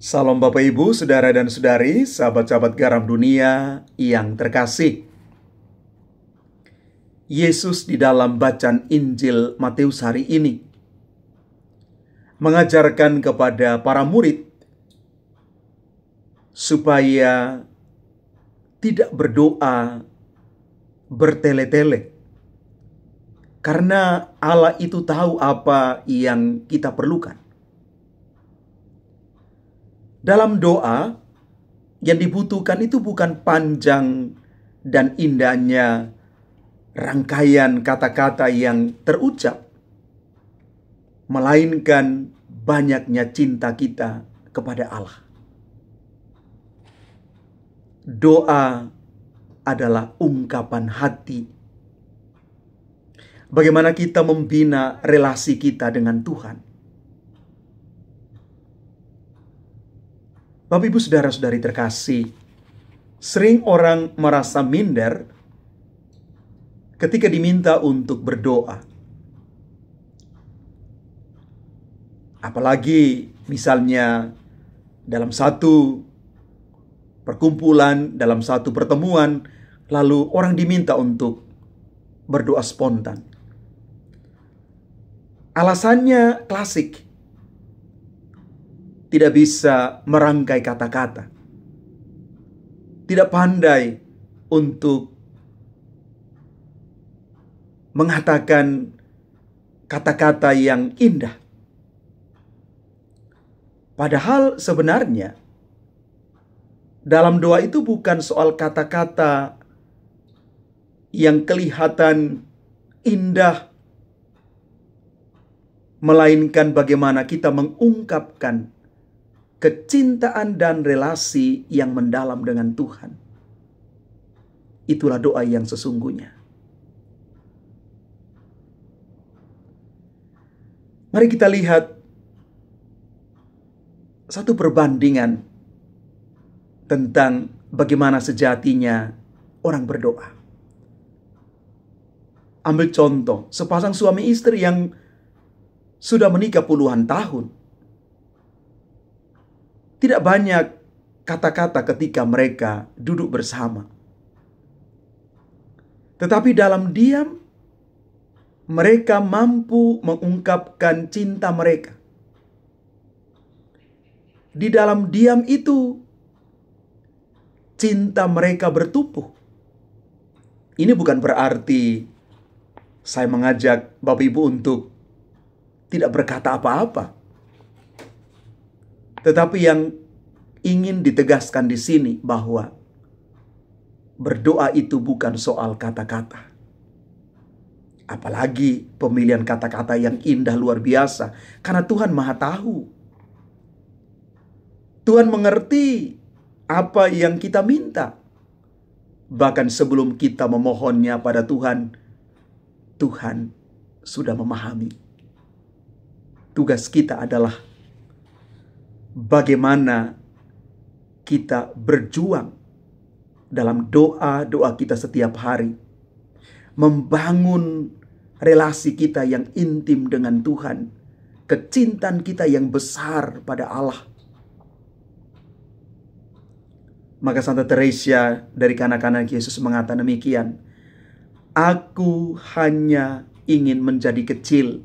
Salam Bapak Ibu, Saudara dan Saudari, sahabat-sahabat garam dunia yang terkasih. Yesus di dalam bacaan Injil Matius hari ini mengajarkan kepada para murid supaya tidak berdoa bertele-tele. Karena Allah itu tahu apa yang kita perlukan. Dalam doa, yang dibutuhkan itu bukan panjang dan indahnya rangkaian kata-kata yang terucap, melainkan banyaknya cinta kita kepada Allah. Doa adalah ungkapan hati. Bagaimana kita membina relasi kita dengan Tuhan. Bapak Ibu Saudara-saudari terkasih, sering orang merasa minder ketika diminta untuk berdoa. Apalagi misalnya dalam satu perkumpulan, dalam satu pertemuan, lalu orang diminta untuk berdoa spontan. Alasannya klasik. Tidak bisa merangkai kata-kata. Tidak pandai untuk mengatakan kata-kata yang indah. Padahal sebenarnya dalam doa itu bukan soal kata-kata yang kelihatan indah, melainkan bagaimana kita mengungkapkan kecintaan dan relasi yang mendalam dengan Tuhan. Itulah doa yang sesungguhnya. Mari kita lihat satu perbandingan tentang bagaimana sejatinya orang berdoa. Ambil contoh, sepasang suami istri yang sudah menikah puluhan tahun. Tidak banyak kata-kata ketika mereka duduk bersama. Tetapi dalam diam, mereka mampu mengungkapkan cinta mereka. Di dalam diam itu, cinta mereka bertumbuh. Ini bukan berarti saya mengajak Bapak Ibu untuk tidak berkata apa-apa. Tetapi yang ingin ditegaskan di sini bahwa berdoa itu bukan soal kata-kata. Apalagi pemilihan kata-kata yang indah luar biasa. Karena Tuhan Maha Tahu. Tuhan mengerti apa yang kita minta. Bahkan sebelum kita memohonnya pada Tuhan, Tuhan sudah memahami. Tugas kita adalah bagaimana kita berjuang dalam doa-doa kita setiap hari. Membangun relasi kita yang intim dengan Tuhan. Kecintaan kita yang besar pada Allah. Maka Santa Teresa dari kanak-kanak Yesus mengatakan demikian. Aku hanya ingin menjadi kecil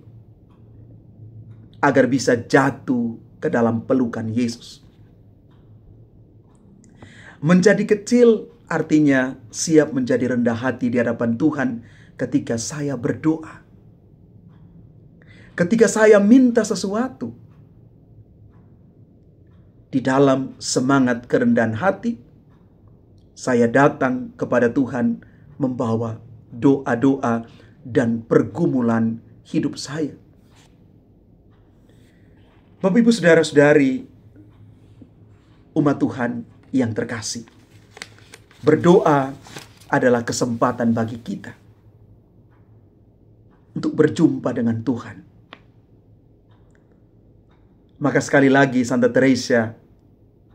agar bisa jatuh ke dalam pelukan Yesus. Menjadi kecil artinya siap menjadi rendah hati di hadapan Tuhan ketika saya berdoa. Ketika saya minta sesuatu. Di dalam semangat kerendahan hati, saya datang kepada Tuhan membawa doa-doa dan pergumulan hidup saya. Bapak Ibu Saudara-saudari, umat Tuhan yang terkasih. Berdoa adalah kesempatan bagi kita untuk berjumpa dengan Tuhan. Maka sekali lagi Santa Teresa,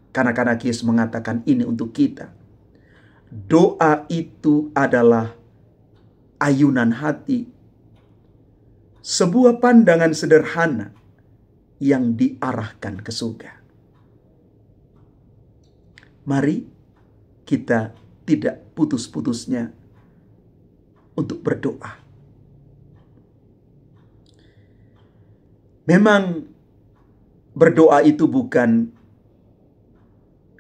kanak-kanak Yesus mengatakan ini untuk kita. Doa itu adalah ayunan hati. Sebuah pandangan sederhana yang diarahkan ke surga. Mari kita tidak putus-putusnya untuk berdoa. Memang berdoa itu bukan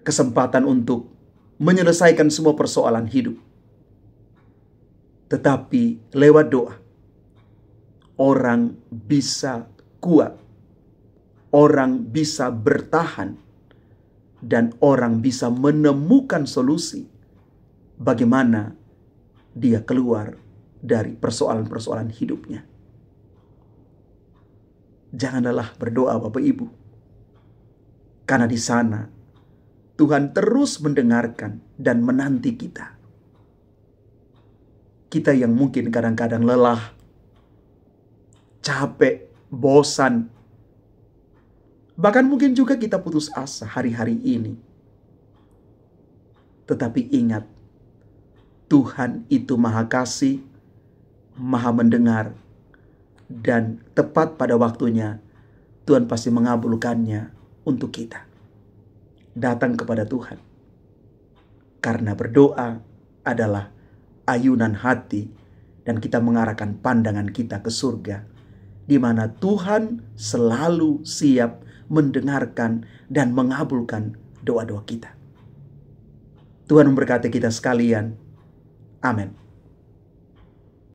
kesempatan untuk menyelesaikan semua persoalan hidup. Tetapi lewat doa, orang bisa kuat, orang bisa bertahan, dan orang bisa menemukan solusi bagaimana dia keluar dari persoalan-persoalan hidupnya. Jangan lelah berdoa, Bapak Ibu. Karena di sana Tuhan terus mendengarkan dan menanti kita. Kita yang mungkin kadang-kadang lelah, capek, bosan, bahkan mungkin juga kita putus asa hari-hari ini. Tetapi ingat, Tuhan itu Maha Kasih, Maha mendengar, dan tepat pada waktunya Tuhan pasti mengabulkannya untuk kita. Datang kepada Tuhan, karena berdoa adalah ayunan hati, dan kita mengarahkan pandangan kita ke surga, di mana Tuhan selalu siap mendengarkan dan mengabulkan doa-doa kita. Tuhan memberkati kita sekalian. Amin.